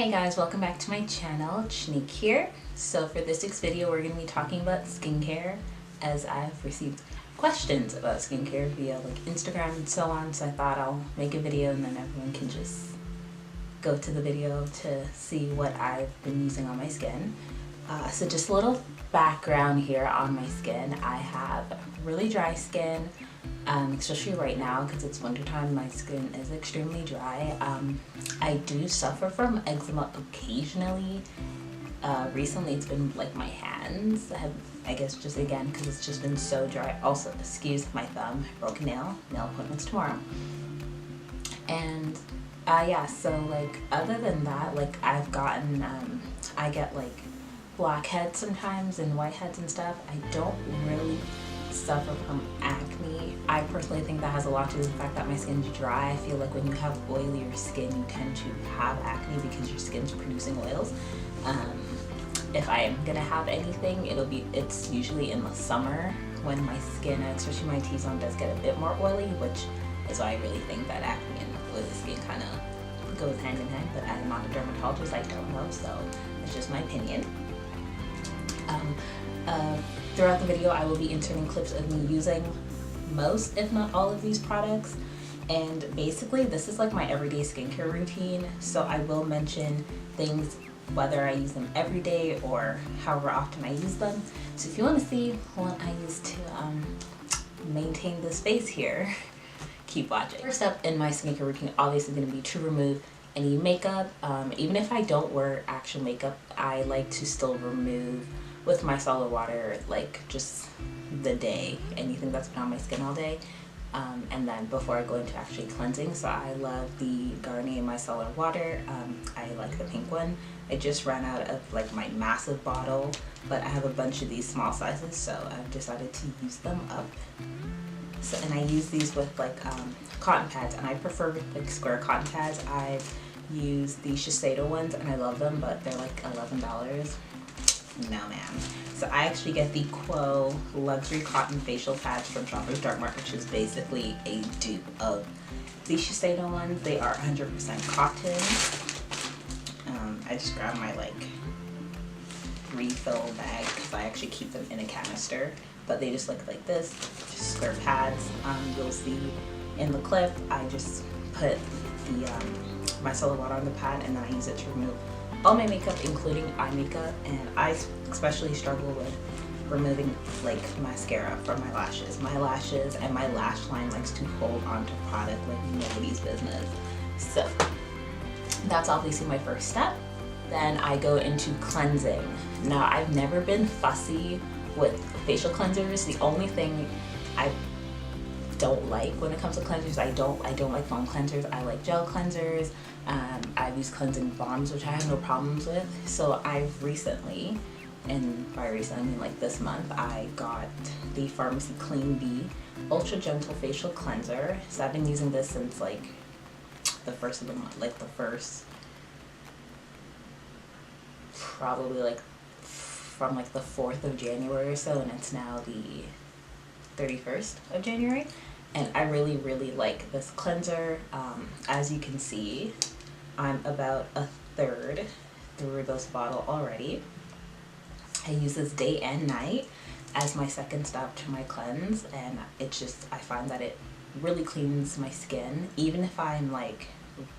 Hey guys, welcome back to my channel. Shanique here. So for this week's video, we're going to be talking about skincare, as I've received questions about skincare via like Instagram and so on. So I thought I'll make a video and then everyone can just go to the video to see what I've been using on my skin. So just a little background here on my skin. I have really dry skin, especially right now because it's wintertime. My skin is extremely dry. I do suffer from eczema occasionally. Recently it's been like my hands. I guess just again because it's just been so dry. Also, excuse my thumb, broke a nail appointments tomorrow. And yeah, so like other than that, like I've gotten I get like blackheads sometimes and whiteheads and stuff. I don't really suffer from acne. I personally think that has a lot to do with the fact that my skin's dry. I feel like when you have oilier skin, you tend to have acne because your skin's producing oils. If I am gonna have anything, it's usually in the summer when my skin, especially my T-zone, does get a bit more oily, which is why I really think that acne and oily skin kind of goes hand in hand. But I'm not a dermatologist, I don't know, so it's just my opinion. Throughout the video, I will be inserting clips of me using most, if not all, of these products. And basically, this is like my everyday skincare routine. So I will mention things, whether I use them every day or however often I use them. So if you want to see what I use to maintain this face here, keep watching. First up in my skincare routine, obviously going to be to remove any makeup. Even if I don't wear actual makeup, I like to still remove with micellar water, like just the day, anything that's been on my skin all day. And then before I go into actually cleansing, so I love the Garnier micellar water. I like the pink one. I just ran out of like my massive bottle, but I have a bunch of these small sizes, so I've decided to use them up. So, and I use these with like cotton pads, and I prefer like square cotton pads. I've used the Shiseido ones and I love them, but they're like $11. No ma'am. So I actually get the Quo luxury cotton facial pads from Shoppers Drug Mart, which is basically a dupe of the Shiseido ones. They are 100% cotton. I just grabbed my like refill bag because I actually keep them in a canister, but they just look like this, just square pads. You'll see in the clip I just put the micellar water on the pad, and then I use it to remove all my makeup, including eye makeup. And I especially struggle with removing like mascara from my lashes. My lashes and my lash line likes to hold onto product like nobody's business. So that's obviously my first step. Then I go into cleansing. Now, I've never been fussy with facial cleansers. The only thing I don't like when it comes to cleansers, I don't like foam cleansers. I like gel cleansers. I've used cleansing balms, which I have no problems with. So I've recently, and by recent I mean like this month, I got the Pharmacy Clean Bee Ultra Gentle Facial Cleanser. So I've been using this since like the first of the month, like the first, probably like from like the 4th of January or so, and it's now the 31st of January. And I really, really like this cleanser. As you can see, I'm about a third through this bottle already. I use this day and night as my second stop to my cleanse, and it just, I find that it really cleans my skin. Even if I'm like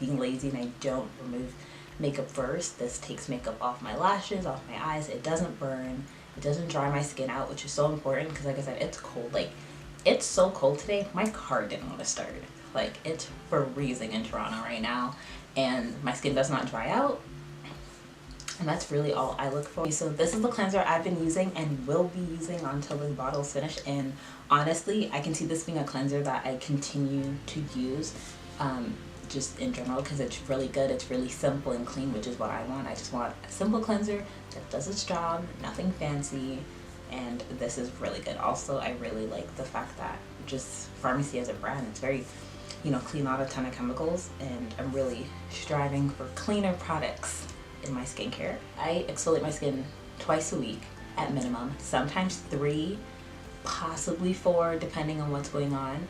being lazy and I don't remove makeup first, this takes makeup off my lashes, off my eyes. It doesn't burn, it doesn't dry my skin out, which is so important because like I said, it's cold. Like, it's so cold today, my car didn't want to start. Like, it's freezing in Toronto right now, and my skin does not dry out, and that's really all I look for. So this is the cleanser I've been using and will be using until this bottle's finished. And honestly, I can see this being a cleanser that I continue to use just in general because it's really good. It's really simple and clean, which is what I want. I just want a simple cleanser that does its job, nothing fancy. And this is really good. Also, I really like the fact that just Pharmacy as a brand, it's very, you know, clean, not a ton of chemicals, and I'm really striving for cleaner products in my skincare. I exfoliate my skin twice a week at minimum, sometimes 3, possibly 4, depending on what's going on.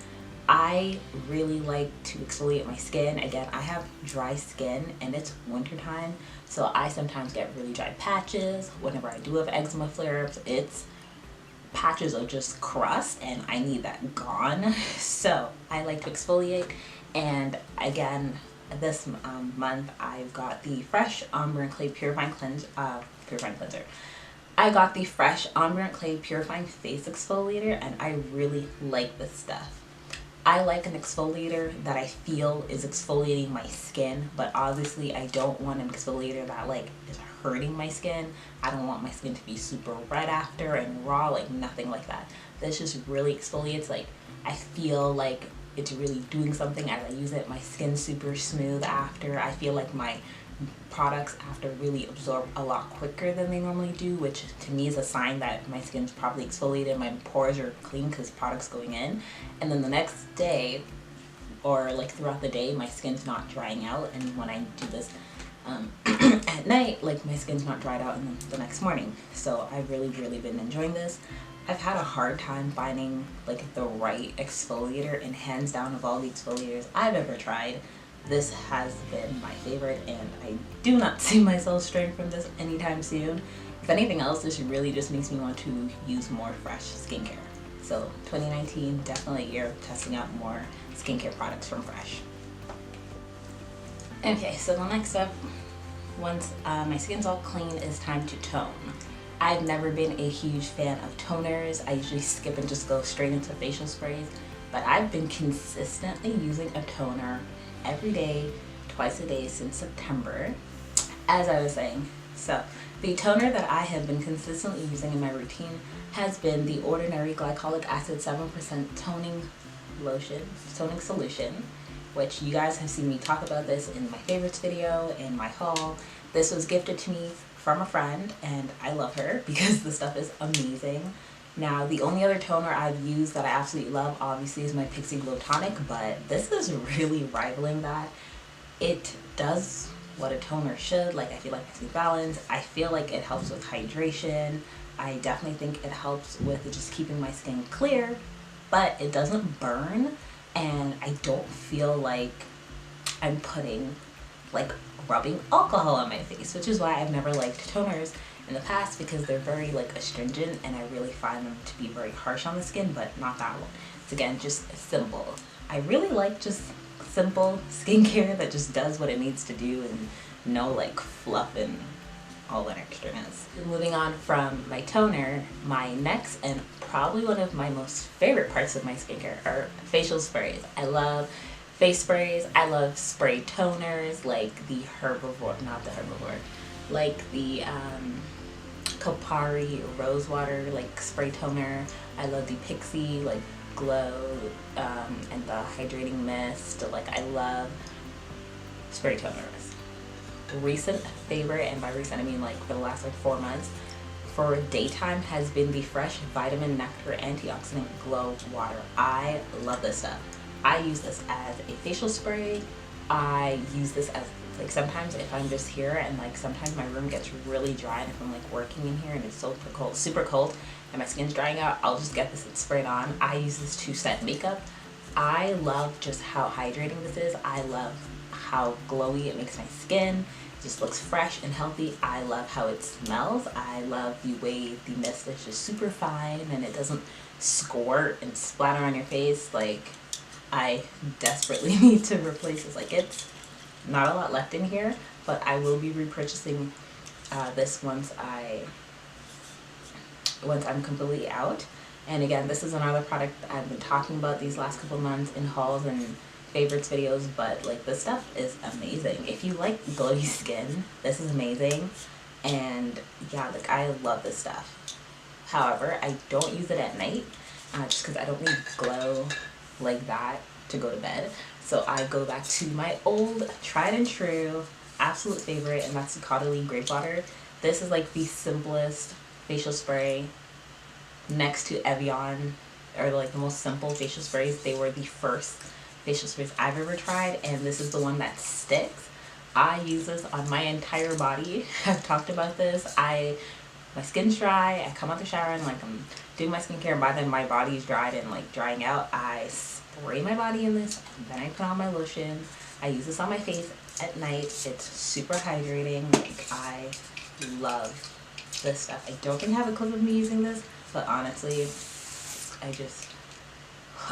I really like to exfoliate my skin. Again, I have dry skin and it's wintertime, so I sometimes get really dry patches. Whenever I do have eczema flare-ups, it's patches of just crust and I need that gone. So I like to exfoliate, and again, this month I've got the Fresh Ombre and Clay Purifying Cleanser. I got the Fresh Ombre and Clay Purifying Face Exfoliator, and I really like this stuff. I like an exfoliator that I feel is exfoliating my skin, but obviously I don't want an exfoliator that like is hurting my skin. I don't want my skin to be super red after and raw, like nothing like that. This just really exfoliates. Like I feel like it's really doing something as I use it. My skin's super smooth after. I feel like my products after really absorb a lot quicker than they normally do, which to me is a sign that my skin's probably exfoliated, my pores are clean because product's going in. And then the next day or like throughout the day, my skin's not drying out, and when I do this at night, like my skin's not dried out in the next morning. So I've really been enjoying this. I've had a hard time finding like the right exfoliator, and hands down of all the exfoliators I've ever tried, this has been my favorite, and I do not see myself straying from this anytime soon. If anything else, this really just makes me want to use more fresh skincare. So 2019, definitely a year of testing out more skincare products from Fresh. Okay, so the next step, once my skin's all clean, is time to tone. I've never been a huge fan of toners. I usually skip and just go straight into facial sprays, but I've been consistently using a toner every day, twice a day since September, as I was saying. So the toner that I have been consistently using in my routine has been the Ordinary Glycolic Acid 7% toning solution, which you guys have seen me talk about this in my favorites video, in my haul. This was gifted to me from a friend, and I love her because the stuff is amazing. Now, the only other toner I've used that I absolutely love, obviously, is my Pixie Glow Tonic, but this is really rivaling that. It does what a toner should. Like, I feel like it's balance. I feel like it helps with hydration. I definitely think it helps with just keeping my skin clear, but it doesn't burn, and I don't feel like I'm putting, like, rubbing alcohol on my face, which is why I've never liked toners in the past, because they're very like astringent, and I really find them to be very harsh on the skin, but not that one. It's again just simple. I really like just simple skincare that just does what it needs to do, and no like fluff and all that extraness. Moving on from my toner, my next and probably one of my most favorite parts of my skincare are facial sprays. I love face sprays. I love spray toners like the like the Kopari Rose Water like spray toner. I love the Pixie like Glow and the Hydrating Mist. Like, I love spray toners. Recent favorite, and by recent I mean like for the last like 4 months, for daytime has been the Fresh Vitamin Nectar Antioxidant Glow Water. I love this stuff. I use this as a facial spray. I use this as like sometimes if I'm just here and like sometimes my room gets really dry, and if I'm like working in here and it's super cold and my skin's drying out, I'll just get this and spray it on. I use this to set makeup. I love just how hydrating this is. I love how glowy it makes my skin. It just looks fresh and healthy. I love how it smells. I love the way the mist is just super fine and it doesn't squirt and splatter on your face. Like, I desperately need to replace this. Like, it's not a lot left in here, but I will be repurchasing this once I'm completely out. And again, this is another product I've been talking about these last couple months in hauls and favorites videos, but like this stuff is amazing. If you like glowy skin, this is amazing. And yeah, like I love this stuff. However, I don't use it at night just because I don't need glow like that to go to bed. So I go back to my old tried and true absolute favorite, and that's the Caudalie Grape Water. This is like the simplest facial spray next to Evian, or like the most simple facial sprays. They were the first facial sprays I've ever tried, and this is the one that sticks. I use this on my entire body. I've talked about this. My skin's dry, I come out the shower and like I'm doing my skincare, and by then my body's dried and like drying out. I spray my body in this, and then I put on my lotion. I use this on my face at night. It's super hydrating. Like, I love this stuff. I don't think I have a clip of me using this, but honestly,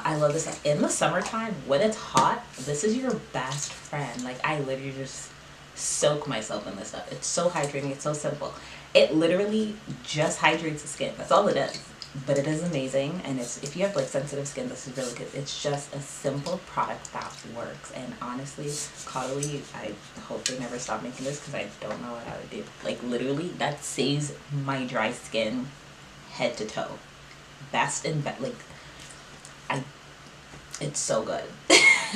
I love this stuff. In the summertime, when it's hot, this is your best friend. Like, I literally just soak myself in this stuff. It's so hydrating. It's so simple. It literally just hydrates the skin. That's all it is. But it is amazing, and it's, if you have like sensitive skin, this is really good. It's just a simple product that works. And honestly, Caudalie, I hope they never stop making this because I don't know what I would do. Like, literally, that saves my dry skin head to toe. Best in best. Like, it's so good.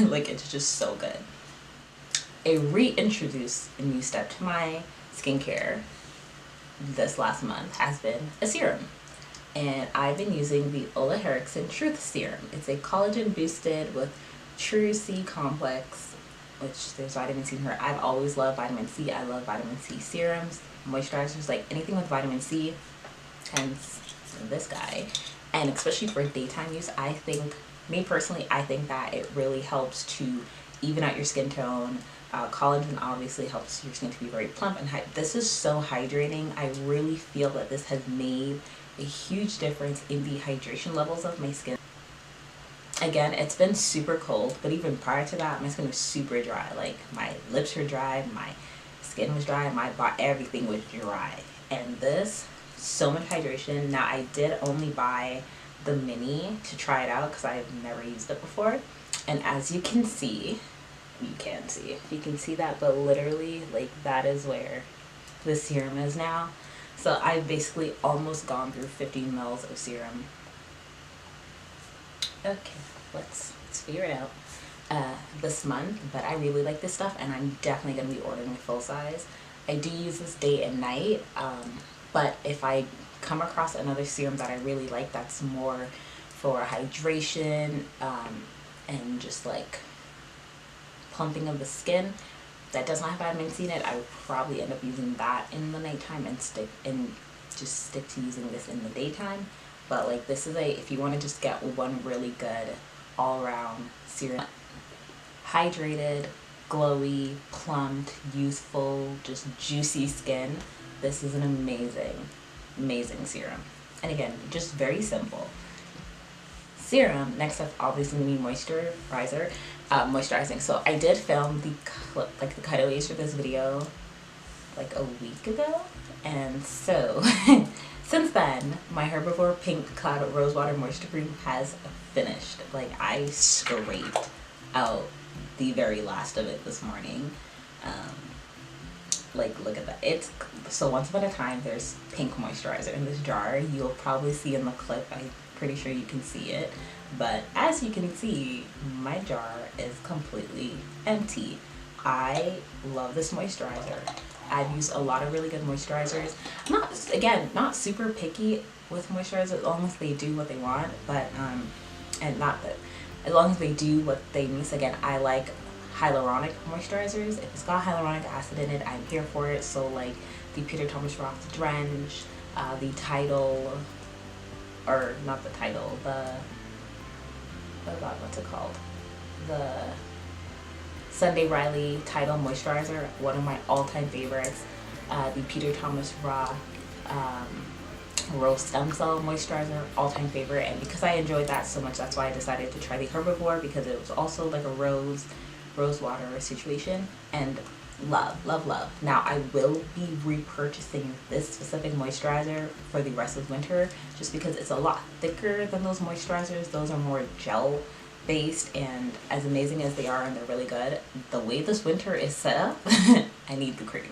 Like, it's just so good. I reintroduced a new step to my skincare this last month has been a serum. And I've been using the Ola Herrickson Truth Serum. It's a collagen boosted with True C complex, which there's vitamin C in here. I've always loved vitamin C. I love vitamin C serums, moisturizers, like anything with vitamin C, hence this guy. And especially for daytime use, I think, me personally, I think that it really helps to even out your skin tone. Collagen obviously helps your skin to be very plump and this is so hydrating. I really feel that this has made a huge difference in the hydration levels of my skin. Again, it's been super cold, but even prior to that, my skin was super dry. Like, my lips were dry, my skin was dry, my body, everything was dry. And this, so much hydration. Now, I did only buy the mini to try it out because I've never used it before. And as you can see, if you can see that, but literally, like, that is where the serum is now. So I've basically almost gone through 50 mils of serum. Okay, let's figure it out this month, but I really like this stuff, and I'm definitely going to be ordering a full size. I do use this day and night, but if I come across another serum that I really like that's more for hydration and just like plumping of the skin that does not have vitamin C in it, I would probably end up using that in the nighttime and just stick to using this in the daytime. But like, this is if you want to just get one really good all-around serum, hydrated, glowy, plumped, youthful, just juicy skin, this is an amazing serum. And again, just very simple. Serum, next up obviously going to be moisturizing. So I did film the clip, like the cutaways for this video like a week ago, and so since then my Herbivore Pink Cloud Rosewater Moisture Cream has finished. Like, I scraped out the very last of it this morning. Like, look at that. It's so, once upon a time there's pink moisturizer in this jar. You'll probably see in the clip, I'm pretty sure you can see it, but as you can see, my jar is completely empty. I love this moisturizer. I've used a lot of really good moisturizers. Not super picky with moisturizers, as long as they do what they want, but and not that, as long as they do what they need. So again, I like hyaluronic moisturizers. If it's got hyaluronic acid in it, I'm here for it. So like the Peter Thomas Roth Drench, the Tidal, or not the Tidal, what's it called? The Sunday Riley Tidal Moisturizer, one of my all-time favorites. The Peter Thomas Roth Rose Stem Cell Moisturizer, all-time favorite. And because I enjoyed that so much, that's why I decided to try the Herbivore, because it was also like a rose water situation, and love. Now, I will be repurchasing this specific moisturizer for the rest of winter, just because it's a lot thicker than those moisturizers. Those are more gel based, and as amazing as they are, and they're really good, the way this winter is set up, I need the cream.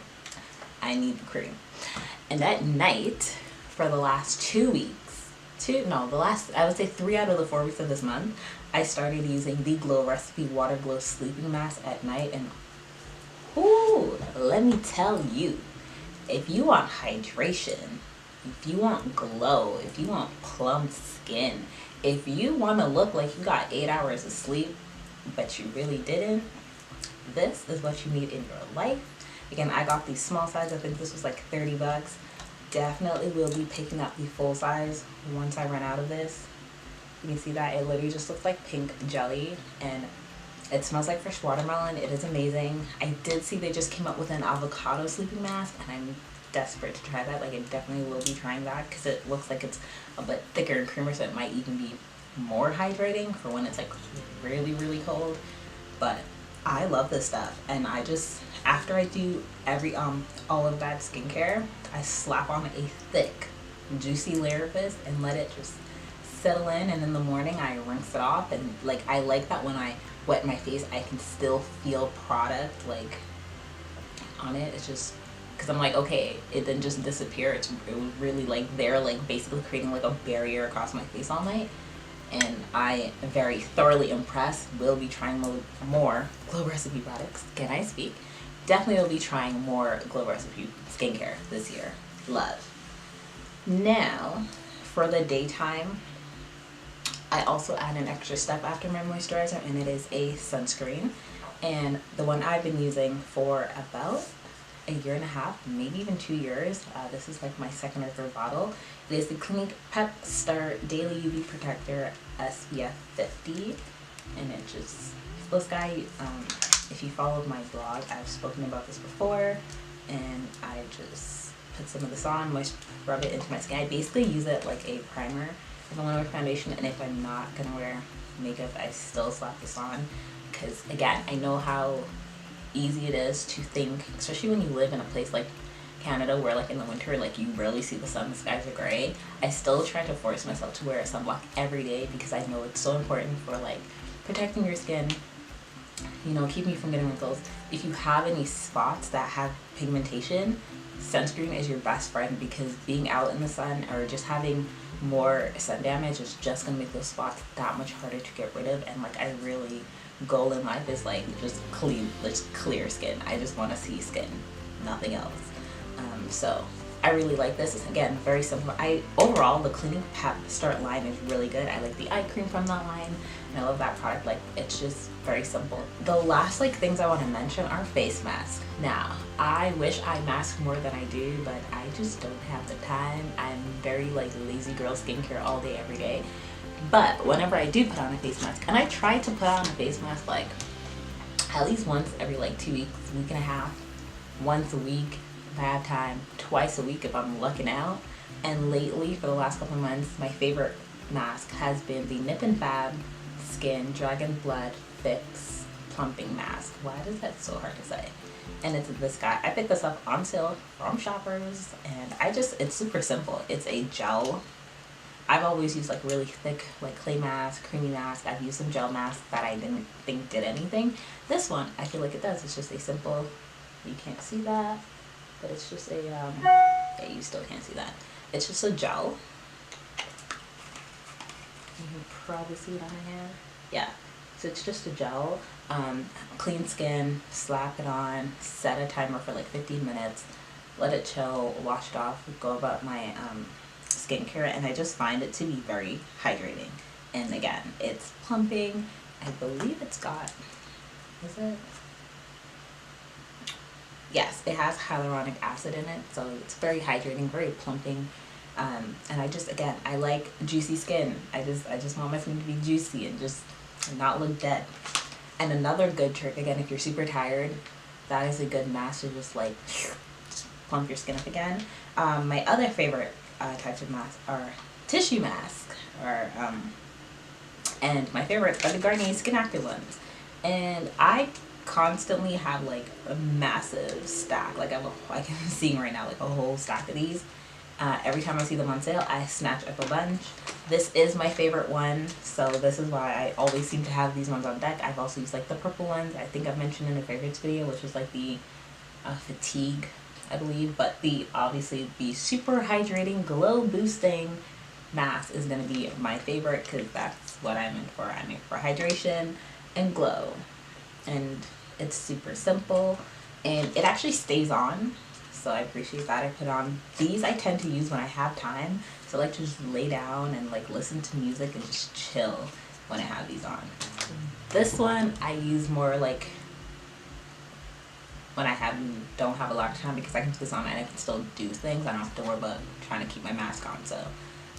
And at night, for the last 2 weeks, I would say 3 out of the 4 weeks of this month, I started using the Glow Recipe Water Glow Sleeping Mask at night. And ooh, let me tell you, if you want hydration, if you want glow, if you want plump skin, if you want to look like you got 8 hours of sleep but you really didn't, this is what you need in your life. Again, I got the small size. I think this was like 30 bucks. Definitely will be picking up the full size once I run out of this. You can see that it literally just looks like pink jelly, and it smells like fresh watermelon. It is amazing. I did see they just came up with an avocado sleeping mask, and I'm desperate to try that. Like, I definitely will be trying that because it looks like it's a bit thicker and creamier, so it might even be more hydrating for when it's like really, really cold. But I love this stuff, and I just, after I do all of that skincare, I slap on a thick, juicy layer of this and let it just settle in, and in the morning I rinse it off, and like I like that when I wet my face I can still feel product like on it. It's just because I'm like, okay, it didn't just disappear. It was really like there, like basically creating like a barrier across my face all night. And I am very thoroughly impressed. Will be trying more Glow Recipe products. Can I speak? Definitely will be trying more Glow Recipe skincare this year. Love. Now, for the daytime, I also add an extra step after my moisturizer, and it is a sunscreen. And the one I've been using for about a year and a half, maybe even 2 years. This is like my second or third bottle. It is the Clinique Pep Star Daily UV Protector SPF 50, and it just, this guy, if you followed my blog, I've spoken about this before, and I just put some of this on, rub it into my skin. I basically use it like a primer if I want to wear foundation, and if I'm not gonna wear makeup, I still slap this on, because again, I know how easy it is to think, especially when you live in a place like Canada where like in the winter like you rarely see the sun, the skies are gray. I still try to force myself to wear a sunblock every day because I know it's so important for like protecting your skin, you know, keeping you from getting wrinkles. If you have any spots that have pigmentation, sunscreen is your best friend, because being out in the sun or just having more sun damage is just gonna make those spots that much harder to get rid of. And like, I really, goal in life is like just clear skin. I just want to see skin, nothing else. So I really like this. It's again very simple. Overall the Clinique Pep Start line is really good. I like the eye cream from that line, and I love that product. Like, it's just very simple. The last like things I want to mention are face masks. Now, I wish I mask more than I do, but I just don't have the time. I'm very like lazy girl skincare all day every day. But whenever I do put on a face mask, and I try to put on a face mask like at least once every like 2 weeks, week and a half, once a week if I have time, twice a week if I'm lucking out. And lately, for the last couple of months, my favorite mask has been the Nip and Fab Skin Dragon Blood Fix Plumping Mask. Why is that so hard to say? And it's this guy. I picked this up on sale from Shoppers, and it's super simple. It's a gel. I've always used like really thick like clay mask, creamy mask. I've used some gel masks that I didn't think did anything. This one, I feel like it does. It's just a simple, you can't see that, but it's just a, yeah, you still can't see that. It's just a gel. You can probably see it on my hand. Yeah, so it's just a gel. Clean skin, slap it on, set a timer for like 15 minutes, let it chill, wash it off, go about my skincare, and I just find it to be very hydrating. And again, it's plumping. I believe it's got, is it? Yes, it has hyaluronic acid in it, so it's very hydrating, very plumping. And I just, again, I like juicy skin. I just want my skin to be juicy and just not look dead. And another good trick, again, if you're super tired, that is a good mask to just like plump your skin up again. My other favorite types of masks are tissue masks, and my favorites are the Garnier Skin Active ones. And I constantly have like a massive stack, like I'm seeing right now like a whole stack of these. Every time I see them on sale, I snatch up a bunch. This is my favorite one, so this is why I always seem to have these ones on deck. I've also used like the purple ones, I think I've mentioned in a favorites video, which is like the Fatigue, I believe, but obviously the super hydrating, glow boosting mask is going to be my favorite, because that's what I'm in for. I'm in for hydration and glow, and it's super simple, and it actually stays on, so I appreciate that. I put on these, I tend to use when I have time, so I like to just lay down and like listen to music and just chill when I have these on. This one I use more like when I don't have a lot of time, because I can put this on and I can still do things. I don't have to worry about trying to keep my mask on. So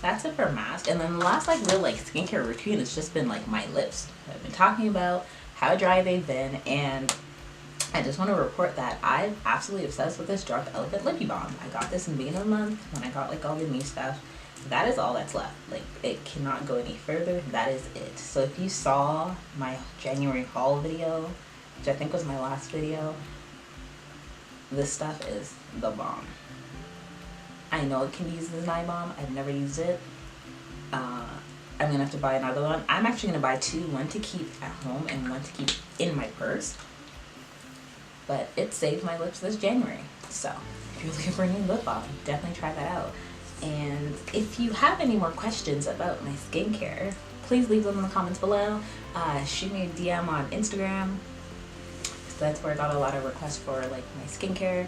that's it for mask. And then the last like real like skincare routine has just been like my lips. I've been talking about how dry they've been, and I just want to report that I'm absolutely obsessed with this Dark Elephant Lippy Balm. I got this in the beginning of the month when I got like all the new stuff. That is all that's left. Like, it cannot go any further. That is it. So if you saw my January haul video, which I think was my last video, this stuff is the bomb. I know it can be used as an eye balm. I've never used it. I'm gonna have to buy another one. I'm actually gonna buy two, one to keep at home and one to keep in my purse. But it saved my lips this January. So if you're looking for a new lip balm, definitely try that out. And if you have any more questions about my skincare, please leave them in the comments below. Shoot me a DM on Instagram. So that's where I got a lot of requests for like my skincare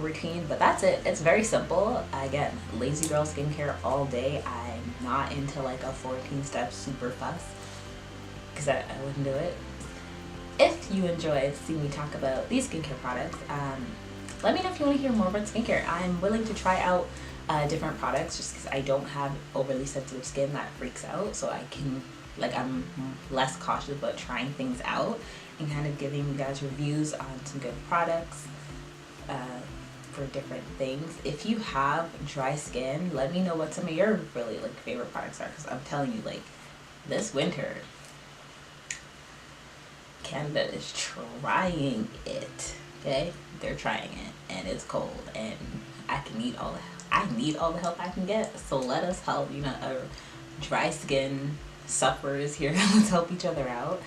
routine. But that's it. It's very simple. Again, lazy girl skincare all day. I'm not into like a 14-step super fuss because I wouldn't do it. If you enjoyed seeing me talk about these skincare products, let me know if you want to hear more about skincare. I'm willing to try out different products just because I don't have overly sensitive skin that freaks out, so I can, like, I'm less cautious about trying things out and kind of giving you guys reviews on some good products for different things. If you have dry skin, let me know what some of your really like favorite products are, because I'm telling you, like, this winter Canada is trying it. Okay, they're trying it, and it's cold, and I need all the help I can get. So let us help, you know, dry skin sufferers here. Let's help each other out.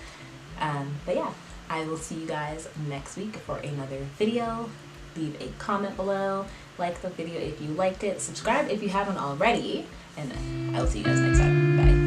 But yeah, I will see you guys next week for another video. Leave a comment below, like the video if you liked it, subscribe if you haven't already, and I will see you guys next time. Bye.